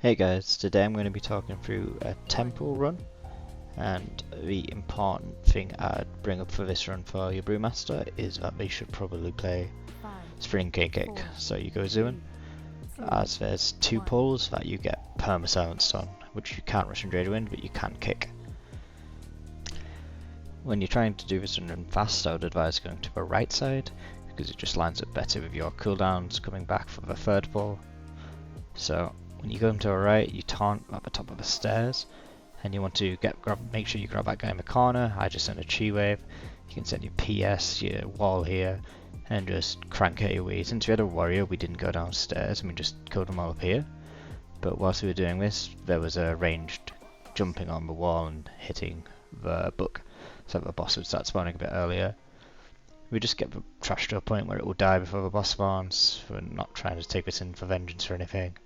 Hey guys, today I'm going to be talking through a tempo run, and the important thing I'd bring up for this run for your Brewmaster is that they should probably play Spring Kick. So you go Zoon, as there's two pulls that you get perma-silenced on, which you can't rush and Jade Wind, but you can kick. When you're trying to do this run fast, I would advise going to the right side, because it just lines up better with your cooldowns coming back for the third pull. So when you go to the right, you taunt at the top of the stairs, and you want to make sure you grab that guy in the corner. I just send a chi wave. You can send your PS, your wall here, and just crank AoE. Since we had a warrior, we didn't go downstairs and we just killed them all up here. But whilst we were doing this, there was a ranged jumping on the wall and hitting the book, so the boss would start spawning a bit earlier. We just get the trash to a point where it will die before the boss spawns. We're not trying to take this in for vengeance or anything.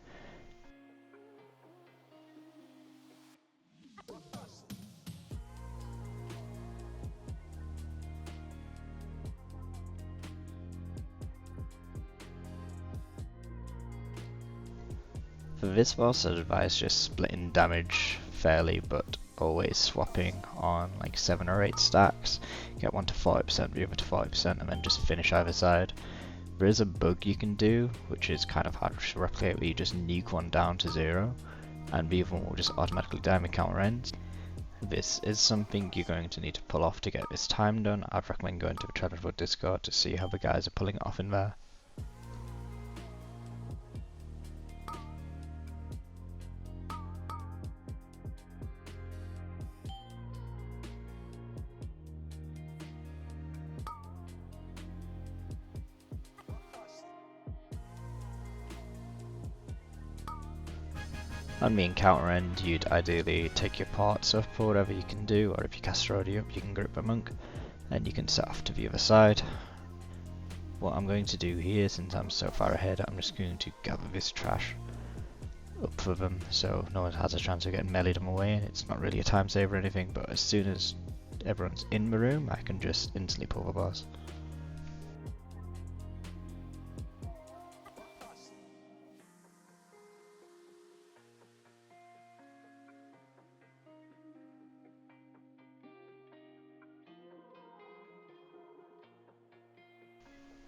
For this boss, I'd advise just splitting damage fairly, but always swapping on like 7 or 8 stacks. Get one to 40%, the other to 40%, and then just finish either side. There is a bug you can do, which is kind of hard to replicate, where you just nuke one down to 0, and the other one will just automatically die when counter ends. This is something you're going to need to pull off to get this time done. I'd recommend going to the Treadful Discord to see how the guys are pulling it off in there. On the encounter end, you'd ideally take your parts up or whatever you can do, or if you cast already up, you can grip a monk, and you can set off to the other side. What I'm going to do here, since I'm so far ahead, I'm just going to gather this trash up for them, so no one has a chance of getting meleeed them away, and it's not really a time saver or anything, but as soon as everyone's in the room, I can just instantly pull the boss.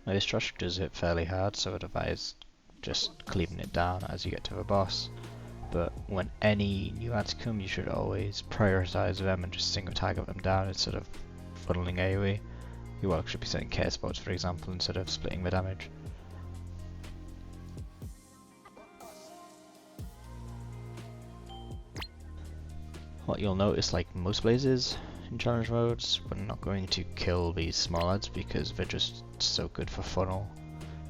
Now this trash does hit fairly hard, so I'd advise just cleaving it down as you get to the boss. But when any new ads come, you should always prioritize them and just single target them down instead of funneling AoE. Your work should be setting K spots, for example, instead of splitting the damage. What you'll notice, like most blazes in challenge modes, we're not going to kill these small ads because they're just so good for funnel.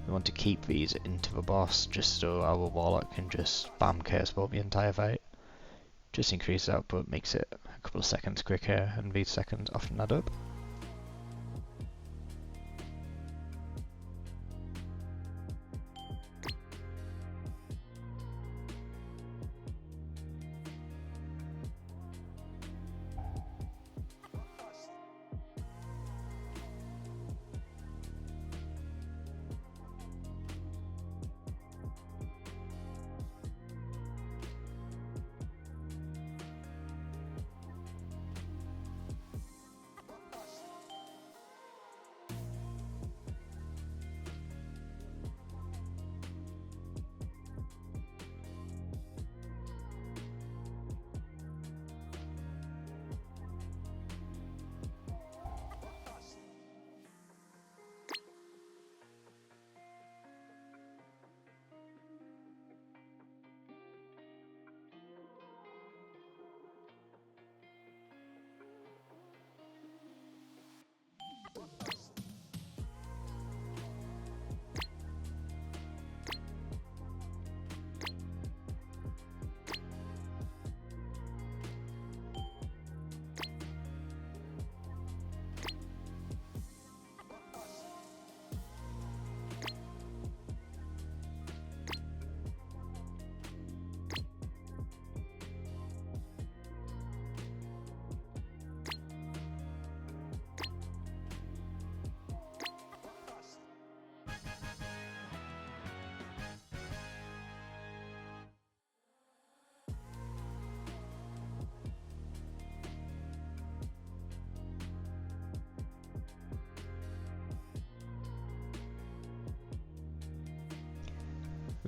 We want to keep these into the boss just so our warlock can just spam K spot the entire fight. Just increase output, makes it a couple of seconds quicker, and these seconds often add up.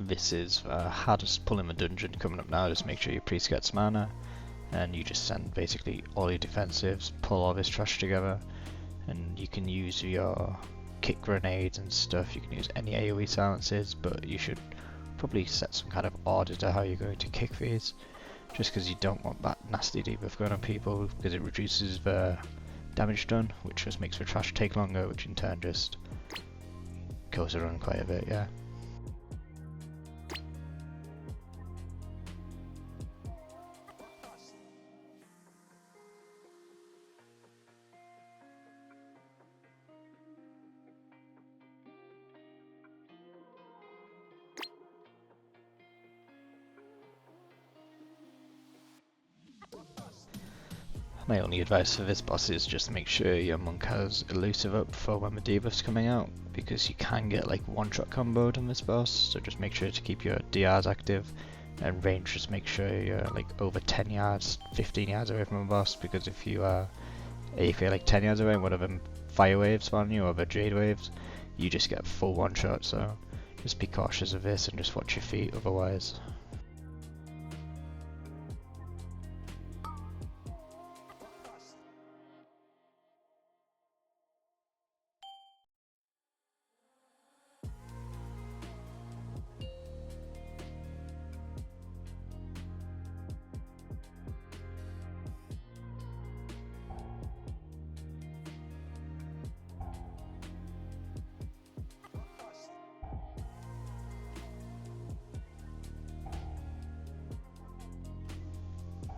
this is hardest pull in the dungeon coming up now. Just make sure your priest gets mana, and you just send basically all your defensives, pull all this trash together, and you can use your kick grenades and stuff. You can use any AoE silences, but you should probably set some kind of order to how you're going to kick these, just because you don't want that nasty debuff going on people, because it reduces the damage done, which just makes the trash take longer, which in turn just kills the run quite a bit, yeah. My only advice for this boss is just make sure your monk has elusive up for when the debuff's coming out, because you can get like one-shot comboed on this boss, so just make sure to keep your DRs active, and range just make sure you're like over 10 yards, 15 yards away from the boss, because if you're like 10 yards away and one of them fire waves spawn you, or the jade waves, you just get full one-shot, so just be cautious of this and just watch your feet otherwise.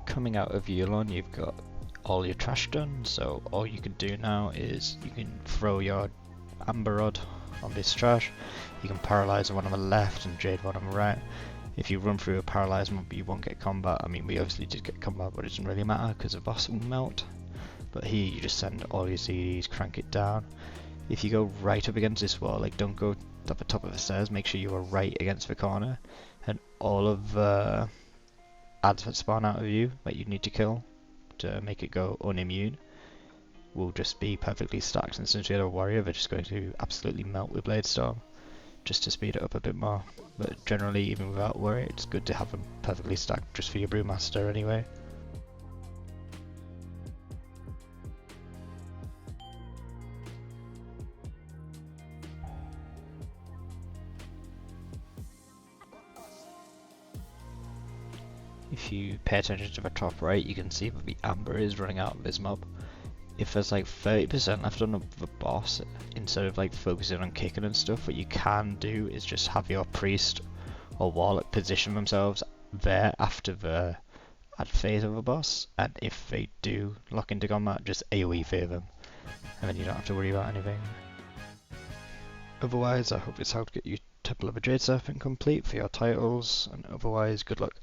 Coming out of Yulon, you've got all your trash done, so all you can do now is you can throw your amber rod on this trash, you can paralyze one on the left and jade one on the right. If you run through a paralyzed mob, you won't get combat. I mean, we obviously did get combat, but it doesn't really matter because the boss will melt. But here you just send all your CDs, crank it down. If you go right up against this wall, like don't go up the top of the stairs, make sure you are right against the corner, and all of the ads that spawn out of you that you need to kill to make it go unimmune will just be perfectly stacked, and since we had a warrior, they're just going to absolutely melt with Blade Storm, just to speed it up a bit more. But generally, even without warrior, it's good to have them perfectly stacked just for your Brewmaster anyway. If you pay attention to the top right, you can see that the amber is running out of this mob. If there's like 30% left on the boss, instead of like focusing on kicking and stuff, what you can do is just have your priest or warlock position themselves there after the ad phase of a boss, and if they do lock into combat, just AoE fear them, and then you don't have to worry about anything. Otherwise, I hope this helped get you Temple of a Jade Serpent complete for your titles, and otherwise, good luck.